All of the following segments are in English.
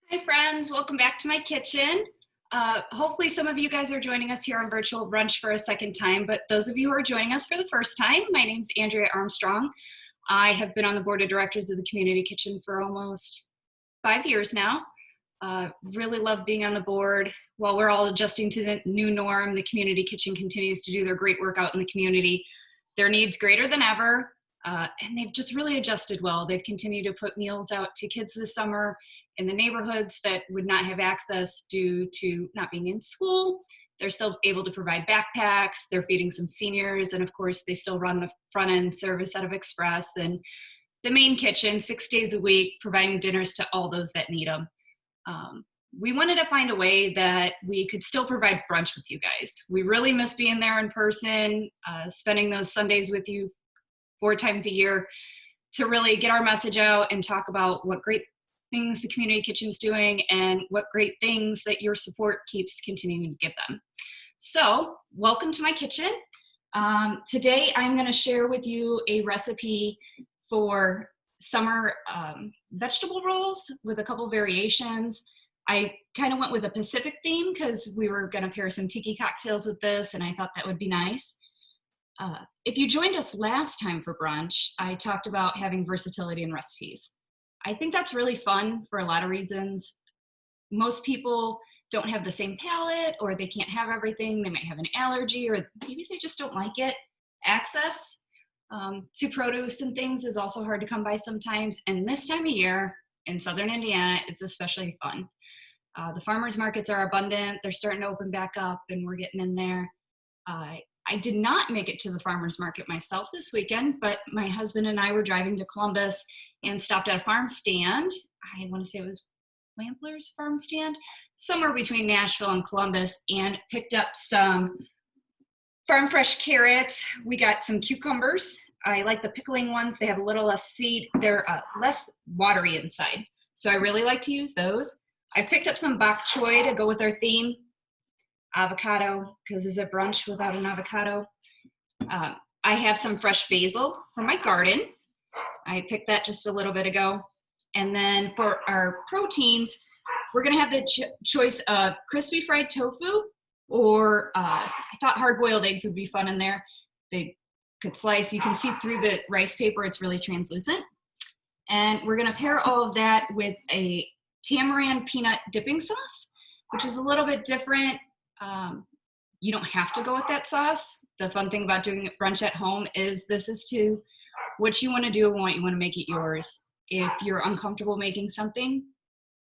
Hi friends, welcome back to my kitchen. Hopefully some of you guys are joining us here on virtual brunch for a second time, but those of you who are joining us for the first time, my name's Andrea Armstrong. I have been on the board of directors of the community kitchen for almost 5 years now. Really love being on the board. While we're all adjusting to the new norm, the community kitchen continues to do their great work out in the community. Their needs greater than ever, and they've just really adjusted well. They've continued to put meals out to kids this summer in the neighborhoods that would not have access due to not being in school. They're still able to provide backpacks. They're feeding some seniors, and of course, they still run the front end service out of Express and the main kitchen 6 days a week, providing dinners to all those that need them. We wanted to find a way that we could still provide brunch with you guys. We really miss being there in person, spending those Sundays with you 4 times a year to really get our message out and talk about what great things the community kitchen's doing and what great things that your support keeps continuing to give them. So welcome to my kitchen. Today I'm going to share with you a recipe for summer vegetable rolls with a couple variations. I kind of went with a Pacific theme because we were going to pair some tiki cocktails with this, and I thought that would be nice. If you joined us last time for brunch, I talked about having versatility in recipes. I think that's really fun for a lot of reasons. Most people don't have the same palate, or they can't have everything. They might have an allergy, or maybe they just don't like it. Access to produce and things is also hard to come by sometimes. And this time of year in Southern Indiana, it's especially fun. The farmers markets are abundant. They're starting to open back up, and we're getting in there. I did not make it to the farmer's market myself this weekend, but my husband and I were driving to Columbus and stopped at a farm stand. I want to say it was Wampler's farm stand, somewhere between Nashville and Columbus, and picked up some farm fresh carrots. We got some cucumbers. I like the pickling ones. They have a little less seed. They're less watery inside. So I really like to use those. I picked up some bok choy to go with our theme. Avocado, because is it brunch without an avocado? I have some fresh basil from my garden. I picked that just a little bit ago. And then for our proteins, we're gonna have the choice of crispy fried tofu, or I thought hard-boiled eggs would be fun in there. They could slice, you can see through the rice paper, it's really translucent. And we're gonna pair all of that with a tamarind peanut dipping sauce, which is a little bit different. You don't have to go with that sauce. The fun thing about doing brunch at home is this is to what you want to do and what you want to make it yours. If you're uncomfortable making something,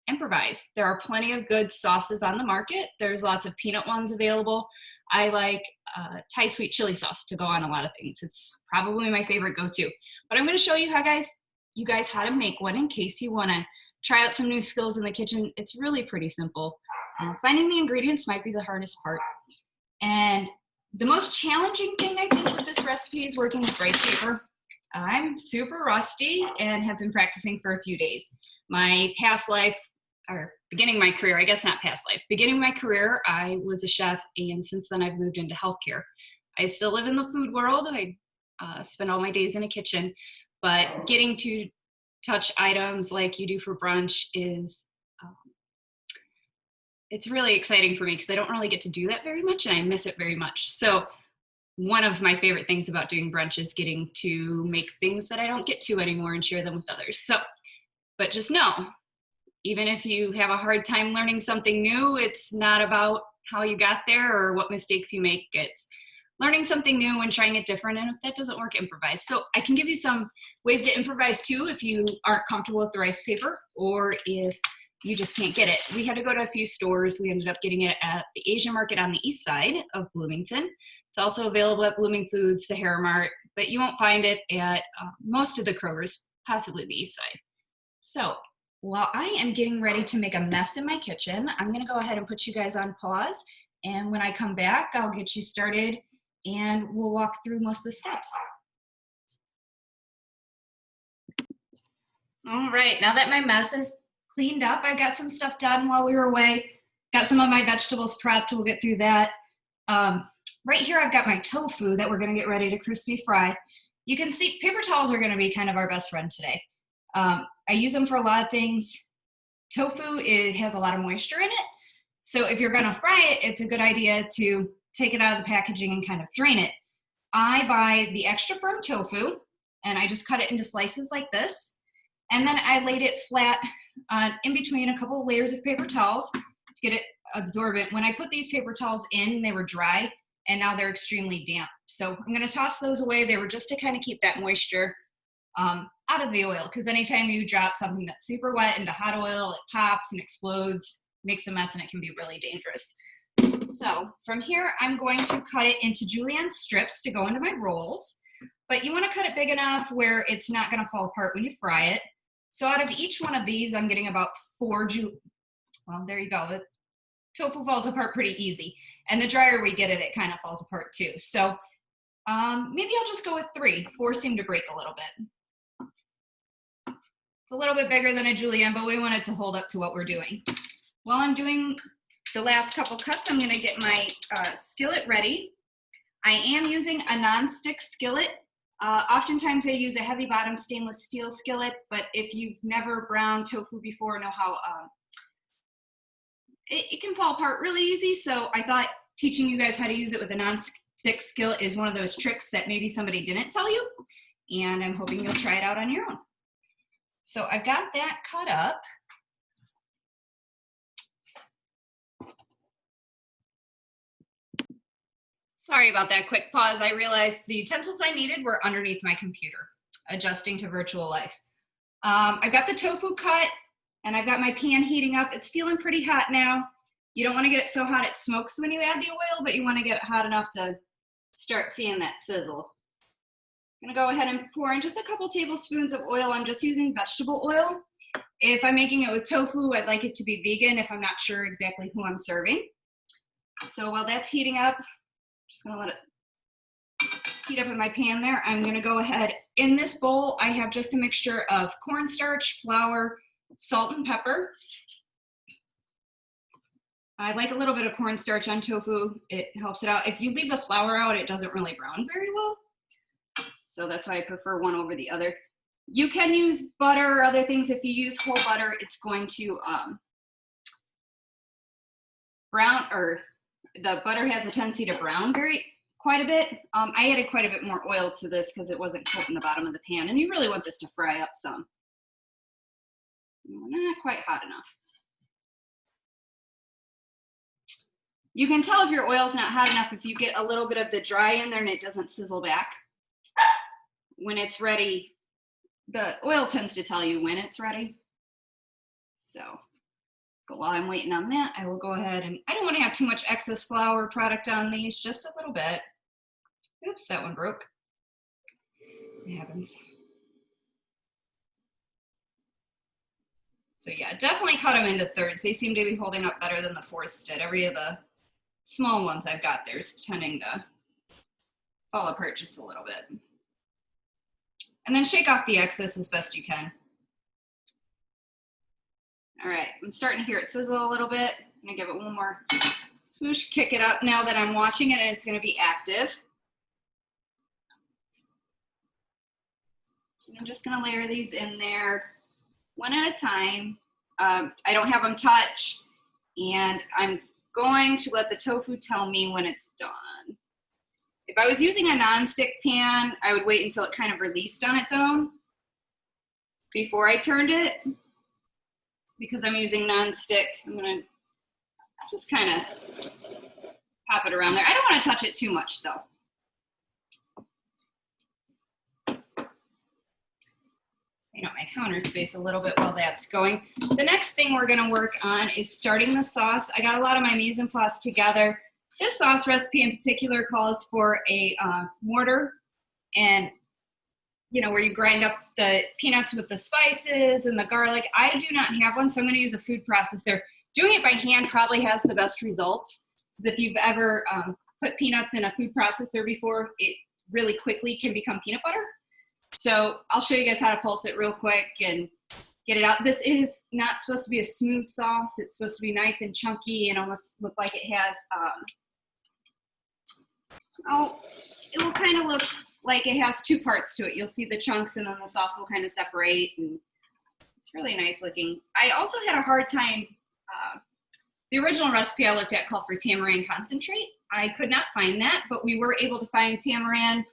improvise. There are plenty of good sauces on the market. There's lots of peanut ones available. I like Thai sweet chili sauce to go on a lot of things. It's probably my favorite go-to. But I'm going to show you guys how to make one in case you want to try out some new skills in the kitchen. It's really pretty simple. Finding the ingredients might be the hardest part. And the most challenging thing I think with this recipe is working with rice paper. I'm super rusty and have been practicing for a few days. My past life, or beginning my career, I guess not past life, beginning my career, I was a chef, and since then I've moved into healthcare. I still live in the food world. I spend all my days in a kitchen, but getting to touch items like you do for brunch is it's really exciting for me because I don't really get to do that very much, and I miss it very much. So one of my favorite things about doing brunch is getting to make things that I don't get to anymore and share them with others. So, but just know, even if you have a hard time learning something new, it's not about how you got there or what mistakes you make. It's learning something new and trying it different. And if that doesn't work, improvise. So I can give you some ways to improvise too if you aren't comfortable with the rice paper, or if you just can't get it. We had to go to a few stores. We ended up getting it at the Asian market on the east side of Bloomington. It's also available at Blooming Foods, Sahara Mart, but you won't find it at most of the Krogers, possibly the east side. So while I am getting ready to make a mess in my kitchen, I'm gonna go ahead and put you guys on pause. And when I come back, I'll get you started and we'll walk through most of the steps. All right, now that my mess is cleaned up, I got some stuff done while we were away. Got some of my vegetables prepped. We'll get through that. Right here, I've got my tofu that we're gonna get ready to crispy fry. You can see paper towels are gonna be kind of our best friend today. I use them for a lot of things. tofu, it has a lot of moisture in it. So if you're gonna fry it, it's a good idea to take it out of the packaging and kind of drain it. I buy the extra firm tofu and I just cut it into slices like this. And then I laid it flat in between a couple of layers of paper towels to get it absorbent. When I put these paper towels in, they were dry and now they're extremely damp. So I'm gonna toss those away. They were just to kind of keep that moisture out of the oil, because anytime you drop something that's super wet into hot oil, it pops and explodes, makes a mess, and it can be really dangerous. So from here, I'm going to cut it into julienne strips to go into my rolls, but you want to cut it big enough where it's not going to fall apart when you fry it. So out of each one of these, I'm getting about 4 well, there you go. The tofu falls apart pretty easy, and the drier we get it, it kind of falls apart too. So maybe I'll just go with 3. 4 seem to break a little bit. It's a little bit bigger than a julienne, but we want it to hold up to what we're doing. While I'm doing the last couple cuts, I'm gonna get my skillet ready. I am using a non-stick skillet. Oftentimes I use a heavy bottom stainless steel skillet, but if you've never browned tofu before, know how it can fall apart really easy. So I thought teaching you guys how to use it with a non-stick skillet is one of those tricks that maybe somebody didn't tell you, and I'm hoping you'll try it out on your own. So I've got that cut up. Sorry about that quick pause. I realized the utensils I needed were underneath my computer, adjusting to virtual life. I've got the tofu cut and I've got my pan heating up. It's feeling pretty hot now. You don't want to get it so hot it smokes when you add the oil, but you want to get it hot enough to start seeing that sizzle. I'm gonna go ahead and pour in just a couple tablespoons of oil. I'm just using vegetable oil. If I'm making it with tofu, I'd like it to be vegan if I'm not sure exactly who I'm serving. So while that's heating up, just gonna let it heat up in my pan there. I'm gonna go ahead. In this bowl, I have just a mixture of cornstarch, flour, salt, and pepper. I like a little bit of cornstarch on tofu. It helps it out. If you leave the flour out, it doesn't really brown very well. So that's why I prefer one over the other. You can use butter or other things. If you use whole butter, it's going to brown, or the butter has a tendency to brown quite a bit. I added quite a bit more oil to this because it wasn't cooked in the bottom of the pan, and you really want this to fry up some. Not quite hot enough. You can tell if your oil's not hot enough if you get a little bit of the dry in there and it doesn't sizzle back. When it's ready, the oil tends to tell you when it's ready. So, but while I'm waiting on that, I will go ahead and, I don't want to have too much excess flour product on these, just a little bit. Oops, that one broke. It happens. So yeah, definitely cut them into thirds. They seem to be holding up better than the fourths did. Every of the small ones I've got there's tending to fall apart just a little bit. And then shake off the excess as best you can. All right, I'm starting to hear it sizzle a little bit. I'm gonna give it one more swoosh, kick it up now that I'm watching it and it's gonna be active. And I'm just gonna layer these in there one at a time. I don't have them touch, and I'm going to let the tofu tell me when it's done. If I was using a non-stick pan, I would wait until it kind of released on its own before I turned it. Because I'm using non-stick, I'm gonna just kind of pop it around there. I don't want to touch it too much though. Clean up my counter space a little bit while that's going. The next thing we're gonna work on is starting the sauce. I got a lot of my mise en place together. This sauce recipe in particular calls for a mortar, and you know, where you grind up the peanuts with the spices and the garlic. I do not have one, so I'm gonna use a food processor. Doing it by hand probably has the best results, because if you've ever put peanuts in a food processor before, it really quickly can become peanut butter. So I'll show you guys how to pulse it real quick and get it out. This is not supposed to be a smooth sauce. It's supposed to be nice and chunky and almost look like it has, it will kind of look like it has two parts to it. You'll see the chunks and then the sauce will kind of separate, and It's really nice looking. I also had a hard time, the original recipe I looked at called for tamarind concentrate. I could not find that, but we were able to find tamarind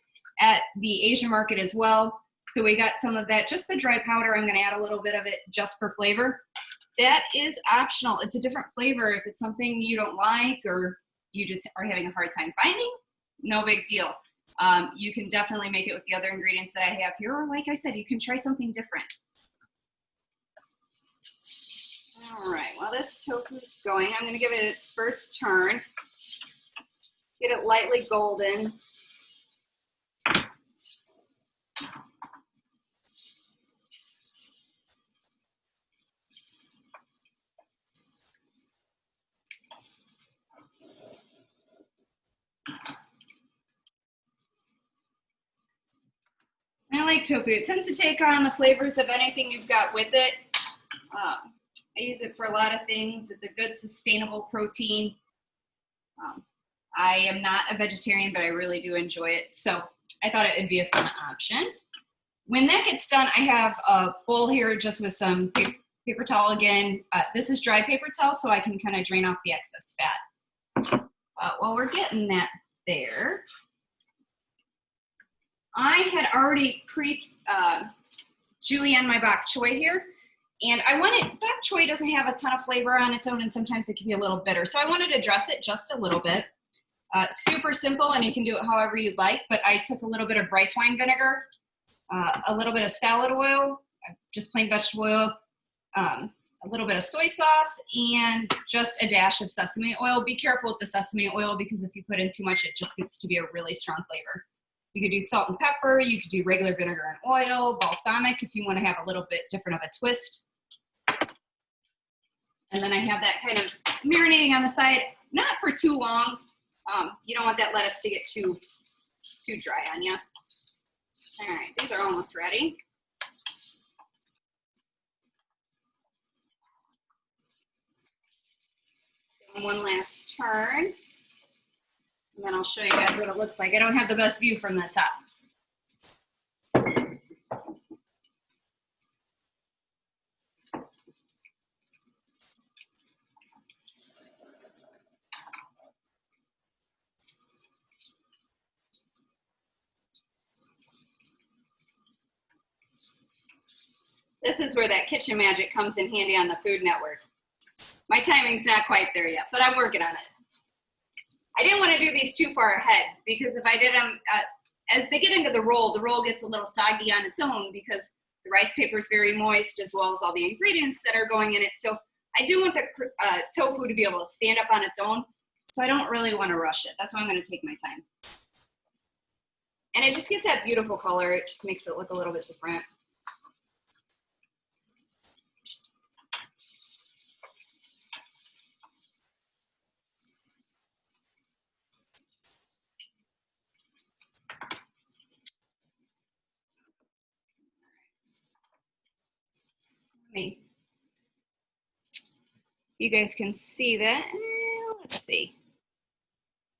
at the Asian market as well. So we got some of that, just the dry powder. I'm gonna add a little bit of it just for flavor. That is optional. It's a different flavor. If it's something you don't like or you just are having a hard time finding, no big deal. You can definitely make it with the other ingredients that I have here, or like I said, you can try something different. All right, while this tofu's going, I'm gonna give it its first turn. Get it lightly golden. I like tofu. It tends to take on the flavors of anything you've got with it. I use it for a lot of things. It's a good sustainable protein. I am not a vegetarian, but I really do enjoy it. So I thought it would be a fun option. When that gets done, I have a bowl here just with some paper towel again. This is dry paper towel, so I can kind of drain off the excess fat. While we're getting that there, I had already julienne my bok choy here. And bok choy doesn't have a ton of flavor on its own, and sometimes it can be a little bitter. So I wanted to dress it just a little bit. Super simple, and you can do it however you'd like, but I took a little bit of rice wine vinegar, a little bit of salad oil, just plain vegetable oil, a little bit of soy sauce, and just a dash of sesame oil. Be careful with the sesame oil because if you put in too much, it just gets to be a really strong flavor. You could do salt and pepper, you could do regular vinegar and oil, balsamic if you want to have a little bit different of a twist. And then I have that kind of marinating on the side, not for too long. You don't want that lettuce to get too dry on you. All right, these are almost ready. Give them one last turn. And then I'll show you guys what it looks like. I don't have the best view from the top. This is where that kitchen magic comes in handy on the Food Network. My timing's not quite there yet, but I'm working on it. I didn't want to do these too far ahead because if I did them, as they get into the roll gets a little soggy on its own because the rice paper is very moist as well as all the ingredients that are going in it. So I do want the tofu to be able to stand up on its own. So I don't really want to rush it. That's why I'm going to take my time. And it just gets that beautiful color. It just makes it look a little bit different. You guys can see that. Let's see.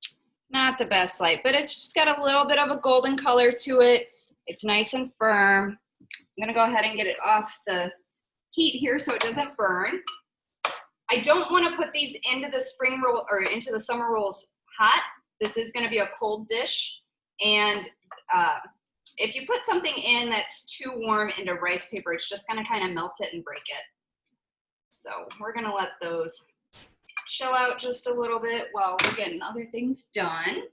It's not the best light, but it's just got a little bit of a golden color to it. It's nice and firm. I'm gonna go ahead and get it off the heat here so it doesn't burn. I don't want to put these into the spring roll or into the summer rolls hot. This is gonna be a cold dish, and if you put something in that's too warm into rice paper, it's just gonna kind of melt it and break it. So we're gonna let those chill out just a little bit while we're getting other things done.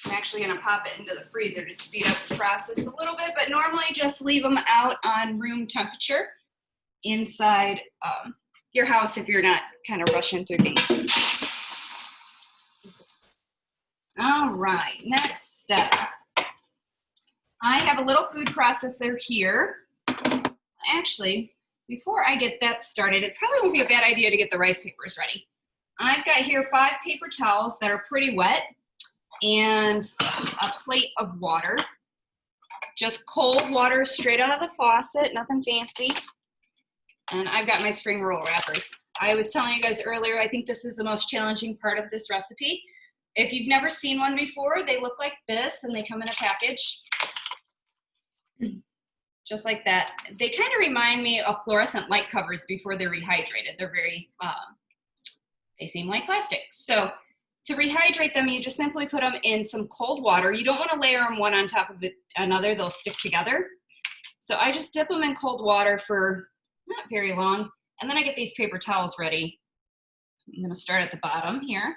I'm actually gonna pop it into the freezer to speed up the process a little bit, but normally just leave them out on room temperature inside your house if you're not kind of rushing through things. All right, next step. I have a little food processor here. Actually, before I get that started, it probably won't be a bad idea to get the rice papers ready. I've got here 5 paper towels that are pretty wet and a plate of water. Just cold water straight out of the faucet, nothing fancy. And I've got my spring roll wrappers. I was telling you guys earlier, I think this is the most challenging part of this recipe. If you've never seen one before, they look like this and they come in a package. just like that. They kind of remind me of fluorescent light covers before they're rehydrated. They're very, they seem like plastic. So to rehydrate them, you just simply put them in some cold water. You don't want to layer them one on top of another. They'll stick together. So I just dip them in cold water for not very long. And then I get these paper towels ready. I'm going to start at the bottom here.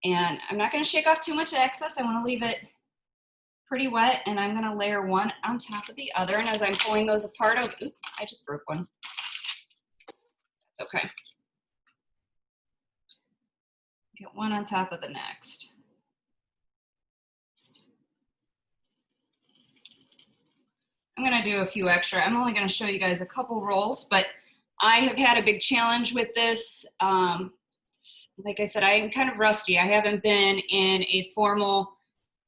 And I'm not going to shake off too much excess. I want to leave it pretty wet, and I'm going to layer one on top of the other. And as I'm pulling those apart, oops, I just broke one. That's okay. Get one on top of the next. I'm going to do a few extra. I'm only going to show you guys a couple rolls, but I have had a big challenge with this. Like I said, I'm kind of rusty. I haven't been in a formal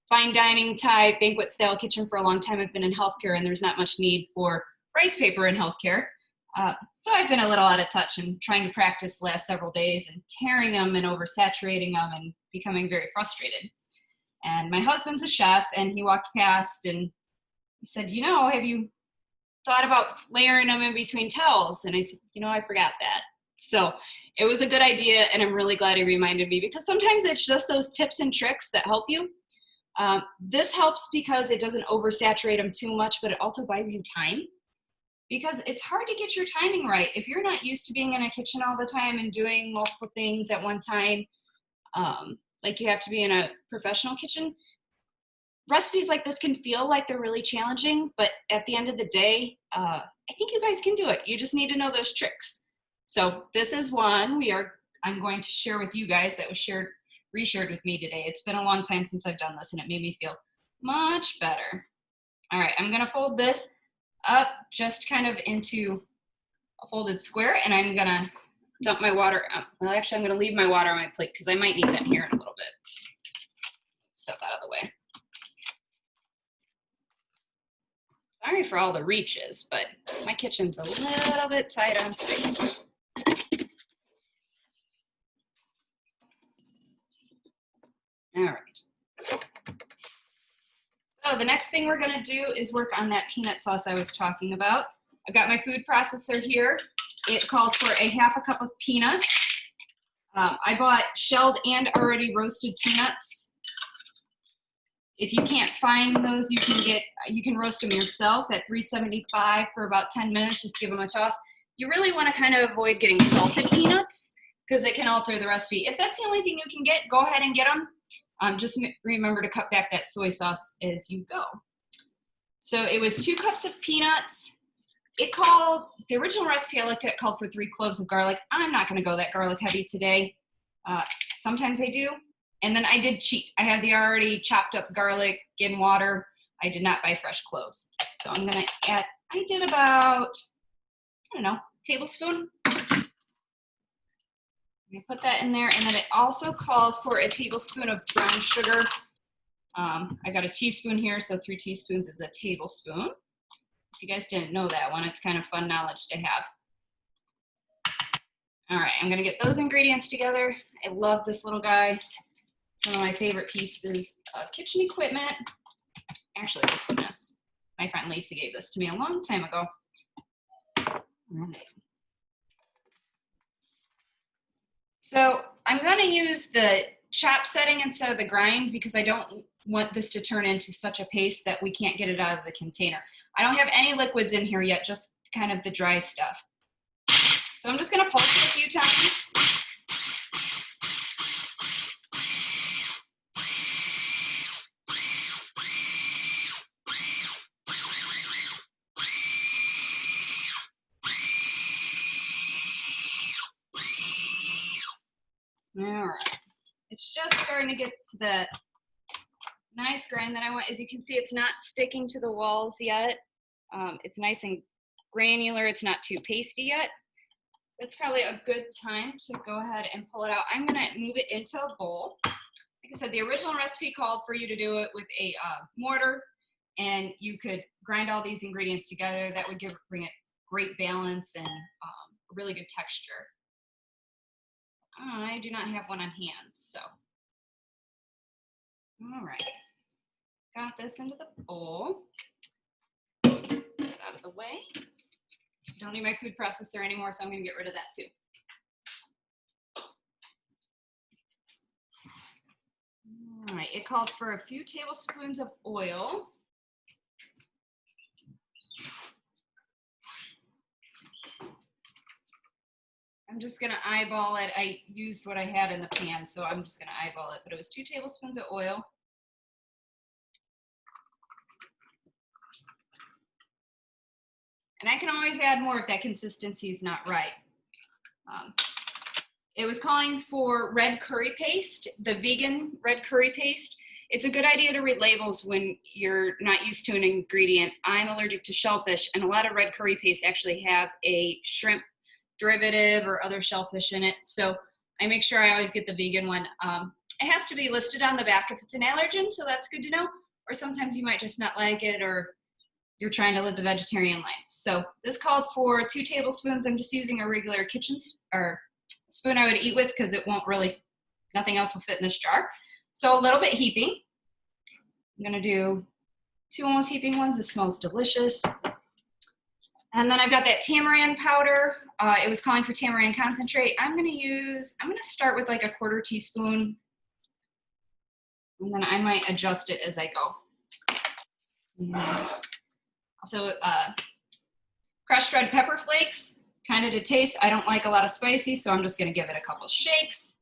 fine dining type banquet style kitchen for a long time. I've been in healthcare, and there's not much need for rice paper in healthcare. So I've been a little out of touch and trying to practice the last several days and tearing them and oversaturating them and becoming very frustrated. And my husband's a chef, and he walked past and he said, you know, have you thought about layering them in between towels? And I said, you know, I forgot that. So it was a good idea, and I'm really glad he reminded me, because sometimes it's just those tips and tricks that help you. This helps because it doesn't oversaturate them too much, but it also buys you time, because it's hard to get your timing right. If you're not used to being in a kitchen all the time and doing multiple things at one time, like you have to be in a professional kitchen, recipes like this can feel like they're really challenging, but at the end of the day, I think you guys can do it. You just need to know those tricks. So this is one I'm going to share with you guys that was reshared with me today. It's been a long time since I've done this, and it made me feel much better. All right, I'm gonna fold this up just kind of into a folded square, and I'm gonna dump my water out. Well, actually, I'm gonna leave my water on my plate because I might need that here in a little bit. Stuff out of the way. Sorry for all the reaches, but my kitchen's a little bit tight on space. All right. So the next thing we're gonna do is work on that peanut sauce I was talking about. I've got my food processor here. It calls for a half a cup of peanuts. I bought shelled and already roasted peanuts. If you can't find those, you can roast them yourself at 375 for about 10 minutes. Just give them a toss. You really want to kind of avoid getting salted peanuts because it can alter the recipe. If that's the only thing you can get, go ahead and get them. Just remember to cut back that soy sauce as you go. So it was 2 cups of peanuts. The original recipe I looked at called for 3 cloves of garlic. I'm not going to go that garlic heavy today. Sometimes I do. And then I did cheat. I had the already chopped up garlic in water. I did not buy fresh cloves. So I'm going to add, I did about, I don't know, tablespoon. I'm going to put that in there. And then it also calls for a tablespoon of brown sugar. I got a teaspoon here, so 3 teaspoons is a tablespoon. If you guys didn't know that one, it's kind of fun knowledge to have. All right, I'm going to get those ingredients together. I love this little guy. It's one of my favorite pieces of kitchen equipment. Actually, this one is. My friend Lacey gave this to me a long time ago. All right. So I'm going to use the chop setting instead of the grind because I don't want this to turn into such a paste that we can't get it out of the container. I don't have any liquids in here yet, just kind of the dry stuff. So I'm just going to pulse it a few times. All right, it's just starting to get to that nice grind that I want. As you can see, it's not sticking to the walls yet. It's nice and granular. It's not too pasty yet. That's probably a good time to go ahead and pull it out. I'm going to move it into a bowl. Like I said, the original recipe called for you to do it with a mortar, and you could grind all these ingredients together. That would bring it great balance and a really good texture. I do not have one on hand, so. All right, got this into the bowl. I'm the way. I don't need my food processor anymore, so I'm gonna get rid of that too. All right, it called for a few tablespoons of oil. I'm just gonna eyeball it. I used what I had in the pan, so I'm just gonna eyeball it, but it was 2 tablespoons of oil. And I can always add more if that consistency is not right. It was calling for red curry paste, the vegan red curry paste. It's a good idea to read labels when you're not used to an ingredient. I'm allergic to shellfish, and a lot of red curry paste actually have a shrimp derivative or other shellfish in it. So I make sure I always get the vegan one. It has to be listed on the back if it's an allergen, so that's good to know. Or sometimes you might just not like it, or you're trying to live the vegetarian life. So this called for 2 tablespoons. I'm just using a regular kitchen spoon I would eat with because it won't really, nothing else will fit in this jar. So a little bit heaping. I'm gonna do 2 almost heaping ones. This smells delicious. And then I've got that tamarind powder. It was calling for tamarind concentrate. I'm gonna start with like a 1/4 teaspoon, and then I might adjust it as I go. And also crushed red pepper flakes, kind of to taste. I don't like a lot of spicy, so I'm just gonna give it a couple shakes.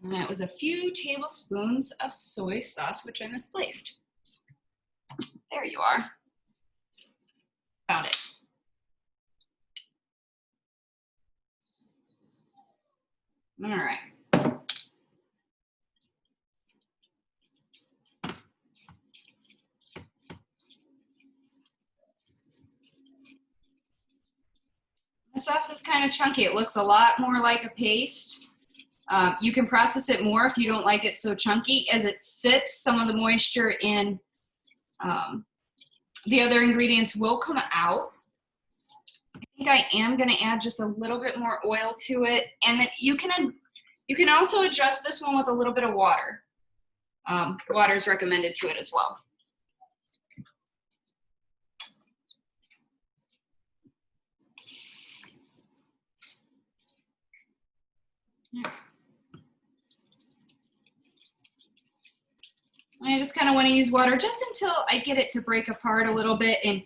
And that was a few tablespoons of soy sauce, which I misplaced. There you are. Found it. All right. The sauce is kind of chunky. It looks a lot more like a paste. You can process it more if you don't like it so chunky. As it sits, some of the moisture in the other ingredients will come out. I think I am going to add just a little bit more oil to it, and then you can also adjust this one with a little bit of water. Water is recommended to it as well. Yeah. I just kind of want to use water just until I get it to break apart a little bit. And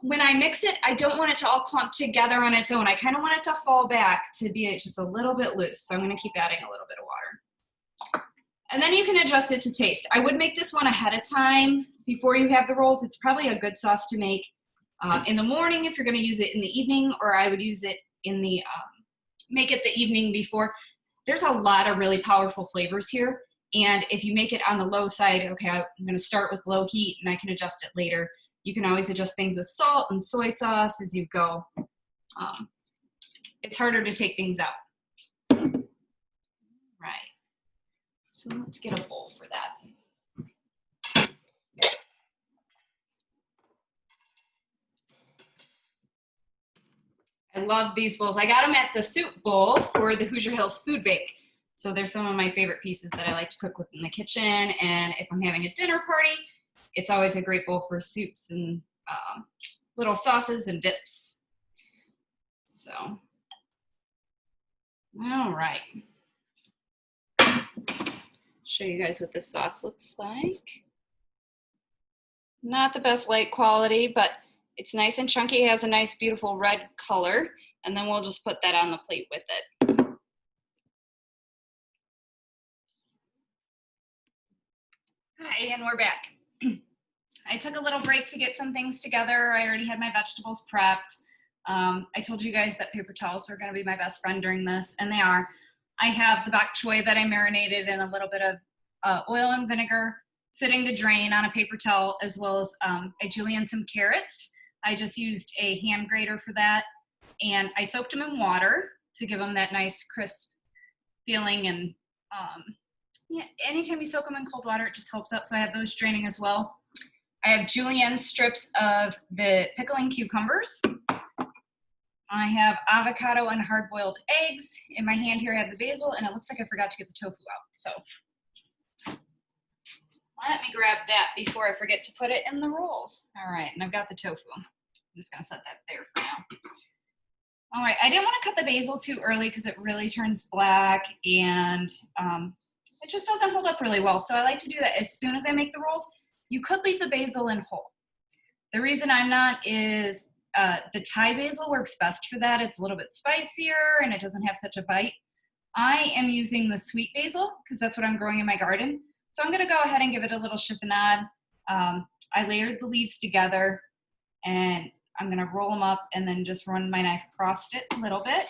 when I mix it, I don't want it to all clump together on its own. I kind of want it to fall back to be just a little bit loose. So I'm going to keep adding a little bit of water. And then you can adjust it to taste. I would make this one ahead of time before you have the rolls. It's probably a good sauce to make in the morning if you're going to use it in the evening, or I would use it in the, make it the evening before. There's a lot of really powerful flavors here. And if you make it on the low side, okay, I'm going to start with low heat and I can adjust it later. You can always adjust things with salt and soy sauce as you go. It's harder to take things out. Right. So let's get a bowl for that. I love these bowls. I got them at the soup bowl for the Hoosier Hills Food Bake. So they're some of my favorite pieces that I like to cook with in the kitchen. And if I'm having a dinner party, it's always a great bowl for soups and little sauces and dips. So, all right. Show you guys what this sauce looks like. Not the best light quality, but it's nice and chunky. It has a nice, beautiful red color. And then we'll just put that on the plate with it. Hi, and we're back. I took a little break to get some things together. I already had my vegetables prepped. I told you guys that paper towels were going to be my best friend during this, and they are. I have the bok choy that I marinated in a little bit of oil and vinegar sitting to drain on a paper towel, as well as I julienned some carrots. I just used a hand grater for that, and I soaked them in water to give them that nice crisp feeling. And yeah, anytime you soak them in cold water, it just helps out. So I have those draining as well. I have julienne strips of the pickling cucumbers. I have avocado and hard-boiled eggs. In my hand here I have the basil, and it looks like I forgot to get the tofu out. So Let me grab that before I forget to put it in the rolls. All right, and I've got the tofu. I'm just gonna set that there for now. All right, I didn't want to cut the basil too early because it really turns black and it just doesn't hold up really well. So I like to do that as soon as I make the rolls. You could leave the basil in whole. The reason I'm not is the Thai basil works best for that. It's a little bit spicier and it doesn't have such a bite. I am using the sweet basil because that's what I'm growing in my garden. So I'm gonna go ahead and give it a little chiffonade. I layered the leaves together and I'm gonna roll them up and then just run my knife across it a little bit.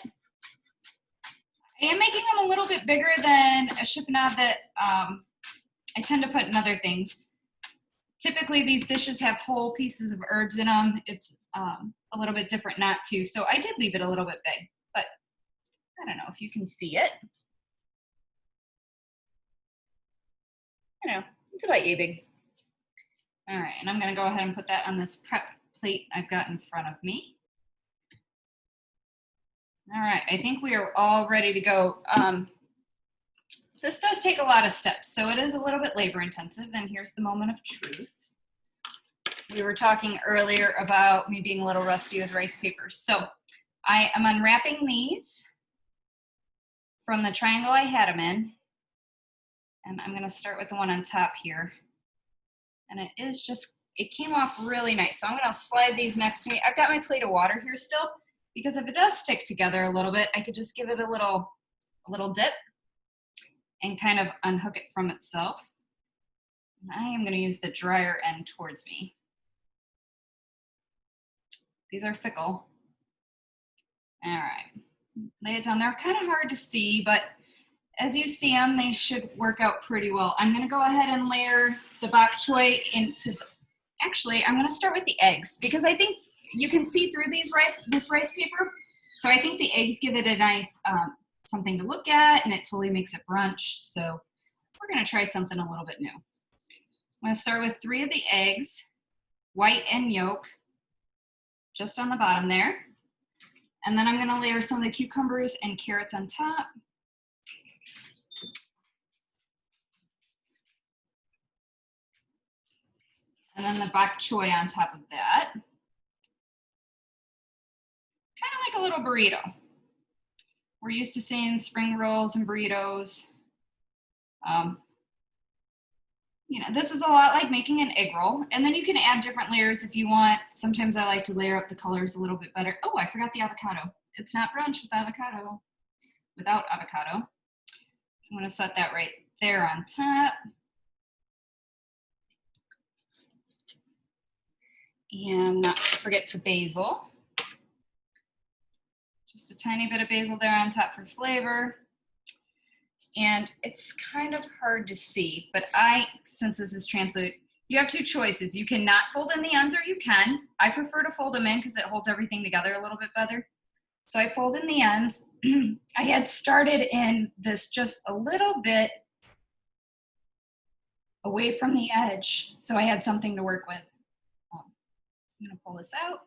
I am making them a little bit bigger than a chiffonade that I tend to put in other things. Typically these dishes have whole pieces of herbs in them. It's a little bit different not to, so I did leave it a little bit big, but I don't know if you can see it. It's about yay big. All right, and I'm gonna go ahead and put that on this prep plate I've got in front of me. All right, I think we are all ready to go. This does take a lot of steps, so it is a little bit labor intensive, and here's the moment of truth. We were talking earlier about me being a little rusty with rice papers. So I am unwrapping these from the triangle I had them in, and I'm gonna start with the one on top here. And it came off really nice. So I'm gonna slide these next to me. I've got my plate of water here still, because if it does stick together a little bit, I could just give it a little dip and kind of unhook it from itself. And I am gonna use the drier end towards me. These are fickle. All right, lay it down. They're kind of hard to see, but as you see them, they should work out pretty well. I'm gonna go ahead and layer the bok choy into actually, I'm gonna start with the eggs because I think you can see through this rice paper. So I think the eggs give it a nice something to look at, and it totally makes it brunch. So we're gonna try something a little bit new. I'm gonna start with 3 of the eggs, white and yolk, just on the bottom there. And then I'm gonna layer some of the cucumbers and carrots on top. And then the bok choy on top of that. Kind of like a little burrito. We're used to seeing spring rolls and burritos. This is a lot like making an egg roll. And then you can add different layers if you want. Sometimes I like to layer up the colors a little bit better. Oh, I forgot the avocado. It's not brunch without avocado. So I'm gonna set that right there on top. And not forget the basil. Just a tiny bit of basil there on top for flavor. And it's kind of hard to see, but since this is translate, you have 2 choices. You cannot fold in the ends or you can. I prefer to fold them in because it holds everything together a little bit better. So I fold in the ends. I had started in this just a little bit away from the edge, so I had something to work with. I'm gonna pull this out.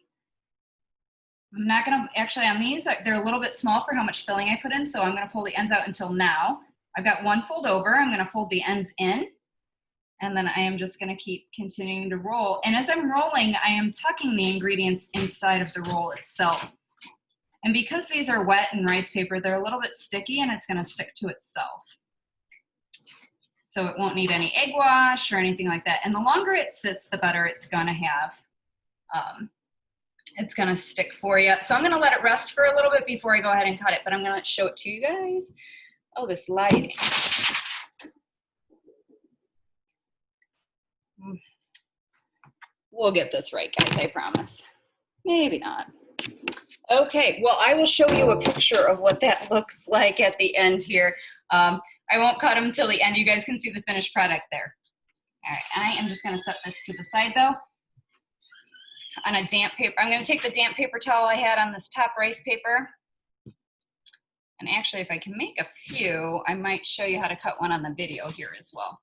I'm not gonna, actually on these, they're a little bit small for how much filling I put in, so I'm gonna pull the ends out until now. I've got 1 fold over, I'm gonna fold the ends in, and then I am just gonna keep continuing to roll. And as I'm rolling, I am tucking the ingredients inside of the roll itself. And because these are wet and rice paper, they're a little bit sticky and it's gonna stick to itself. So it won't need any egg wash or anything like that. And the longer it sits, the better it's gonna have. It's gonna stick for you. So I'm gonna let it rest for a little bit before I go ahead and cut it, but I'm gonna show it to you guys. Oh, this lighting. We'll get this right, guys, I promise. Maybe not. Okay, well, I will show you a picture of what that looks like at the end here. I won't cut them until the end. You guys can see the finished product there. All right, I am just gonna set this to the side though. On a damp paper, I'm gonna take the damp paper towel I had on this top rice paper. And actually, if I can make a few, I might show you how to cut one on the video here as well.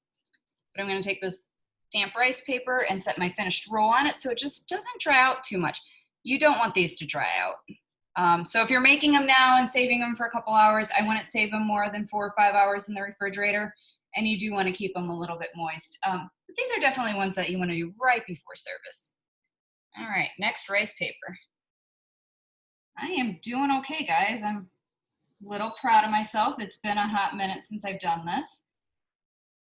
But I'm gonna take this damp rice paper and set my finished roll on it so it just doesn't dry out too much. You don't want these to dry out. So if you're making them now and saving them for a couple hours, I wouldn't save them more than 4 or 5 hours in the refrigerator. And you do want to keep them a little bit moist. But these are definitely ones that you want to do right before service. All right, next rice paper. I am doing okay, guys. I'm a little proud of myself. It's been a hot minute since I've done this.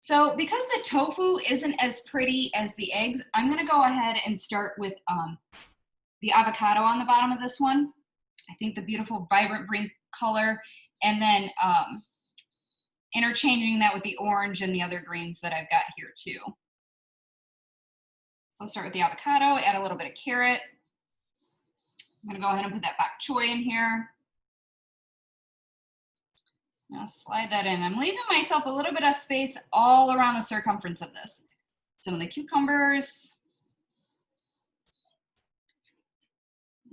So because the tofu isn't as pretty as the eggs, I'm gonna go ahead and start with the avocado on the bottom of this one. I think the beautiful vibrant green color, and then interchanging that with the orange and the other greens that I've got here too. So I'll start with the avocado, add a little bit of carrot. I'm gonna go ahead and put that bok choy in here. Now slide that in. I'm leaving myself a little bit of space all around the circumference of this. Some of the cucumbers,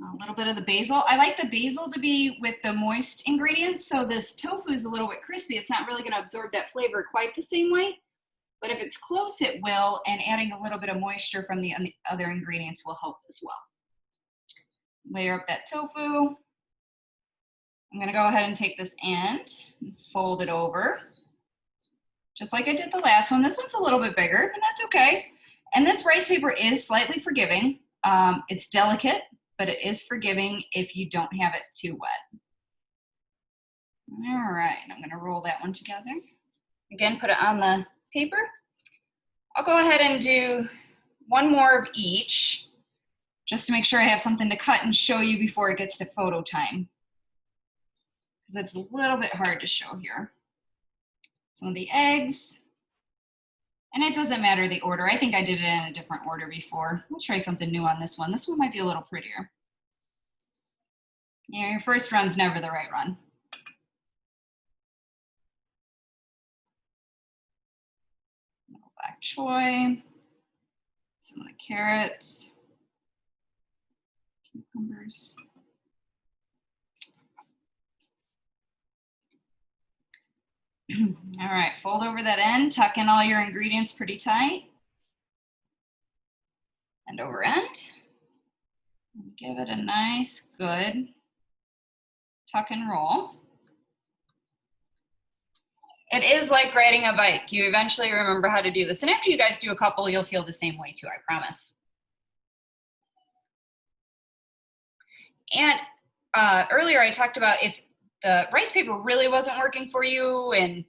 a little bit of the basil. I like the basil to be with the moist ingredients, so this tofu is a little bit crispy. It's not really going to absorb that flavor quite the same way, but if it's close, it will, and adding a little bit of moisture from the other ingredients will help as well. Layer up that tofu. I'm gonna go ahead and take this end and fold it over, just like I did the last one. This one's a little bit bigger, and that's okay. And this rice paper is slightly forgiving. It's delicate, but it is forgiving if you don't have it too wet. All right, I'm gonna roll that one together. Again, put it on the paper. I'll go ahead and do one more of each, just to make sure I have something to cut and show you before it gets to photo time. It's a little bit hard to show here. Some of the eggs, and it doesn't matter the order. I think I did it in a different order before. We'll try something new on this one. This one might be a little prettier. Yeah, your first run's never the right run. Bok choy, some of the carrots, cucumbers. All right, fold over that end, tuck in all your ingredients pretty tight. And over end. Give it a nice, good tuck and roll. It is like riding a bike. You eventually remember how to do this. And after you guys do a couple, you'll feel the same way too, I promise. And earlier I talked about if the rice paper really wasn't working for you and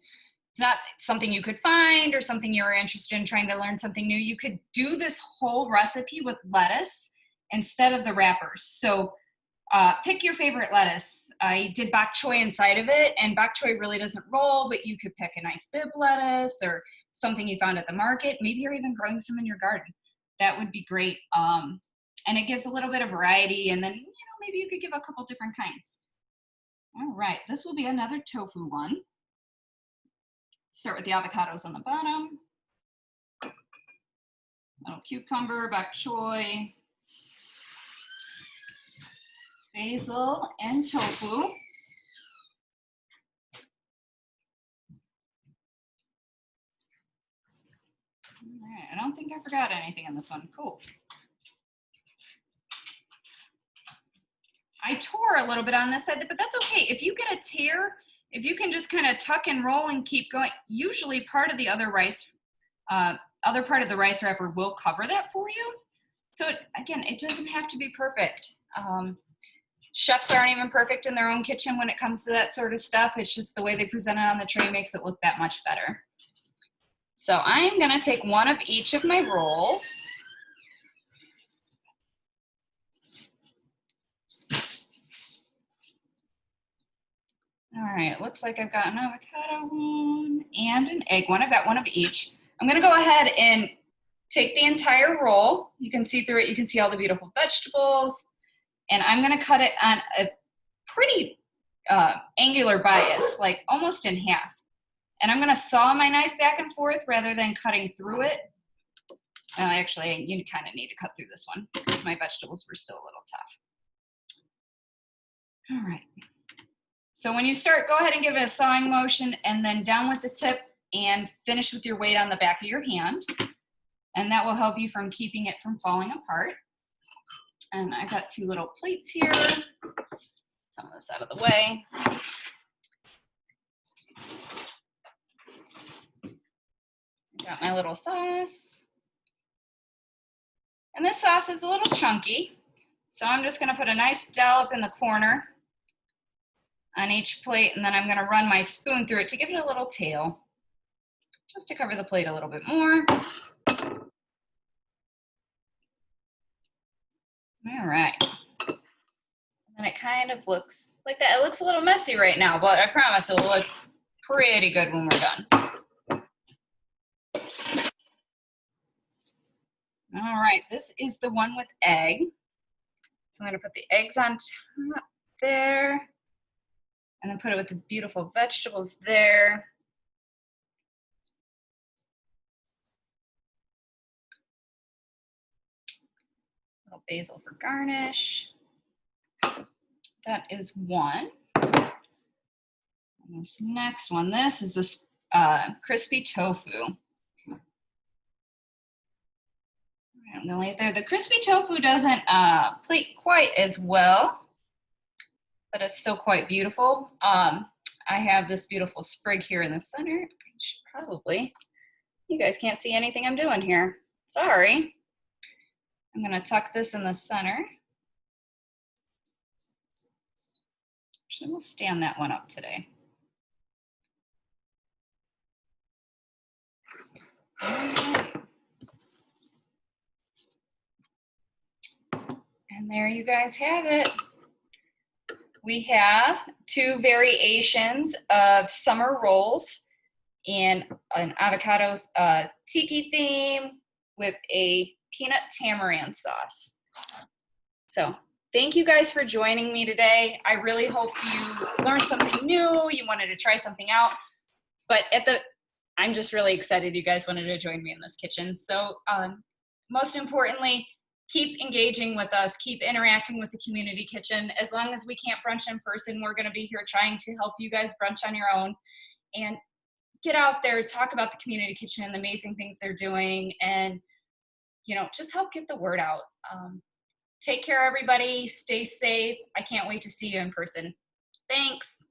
it's not something you could find or something you were interested in trying to learn something new, you could do this whole recipe with lettuce instead of the wrappers. So pick your favorite lettuce. I did bok choy inside of it, and bok choy really doesn't roll, but you could pick a nice bib lettuce or something you found at the market. Maybe you're even growing some in your garden. That would be great. And it gives a little bit of variety, and then maybe you could give a couple different kinds. All right, this will be another tofu one. Start with the avocados on the bottom. Little cucumber, bok choy, basil, and tofu. All right, I don't think I forgot anything on this one. Cool. I tore a little bit on this side, but that's okay. If you get a tear, if you can just kind of tuck and roll and keep going, usually part of the other part of the rice wrapper will cover that for you. So again, it doesn't have to be perfect. Chefs aren't even perfect in their own kitchen when it comes to that sort of stuff. It's just the way they present it on the tray makes it look that much better. So I'm gonna take one of each of my rolls. All right, it looks like I've got an avocado one and an egg one. I've got one of each. I'm gonna go ahead and take the entire roll. You can see through it, you can see all the beautiful vegetables. And I'm gonna cut it on a pretty angular bias, like almost in half. And I'm gonna saw my knife back and forth rather than cutting through it. Actually, you kind of need to cut through this one because my vegetables were still a little tough. All right. So when you start, go ahead and give it a sawing motion and then down with the tip and finish with your weight on the back of your hand. And that will help you from keeping it from falling apart. And I've got two little plates here. Some of this out of the way. Got got my little sauce. And this sauce is a little chunky, so I'm just gonna put a nice dollop in the corner on each plate, and then I'm gonna run my spoon through it to give it a little tail, just to cover the plate a little bit more. All right. And it kind of looks like that. It looks a little messy right now, but I promise it'll look pretty good when we're done. All right, this is the one with egg. So I'm gonna put the eggs on top there, and then put it with the beautiful vegetables there. Little basil for garnish. That is one. And this next one, this is this crispy tofu. I'm gonna lay it there. The crispy tofu doesn't plate quite as well, but it's still quite beautiful. I have this beautiful sprig here in the center. I should probably, you guys can't see anything I'm doing here. Sorry. I'm gonna tuck this in the center. Actually, we'll stand that one up today. All right. And there you guys have it. We have two variations of summer rolls in an avocado tiki theme with a peanut tamarind sauce. So thank you guys for joining me today. I really hope you learned something new, you wanted to try something out, but I'm just really excited you guys wanted to join me in this kitchen. So most importantly, keep engaging with us, keep interacting with the community kitchen. As long as we can't brunch in person, we're gonna be here trying to help you guys brunch on your own. And get out there, talk about the community kitchen and the amazing things they're doing, and just help get the word out. Take care, everybody. Stay safe. I can't wait to see you in person. Thanks.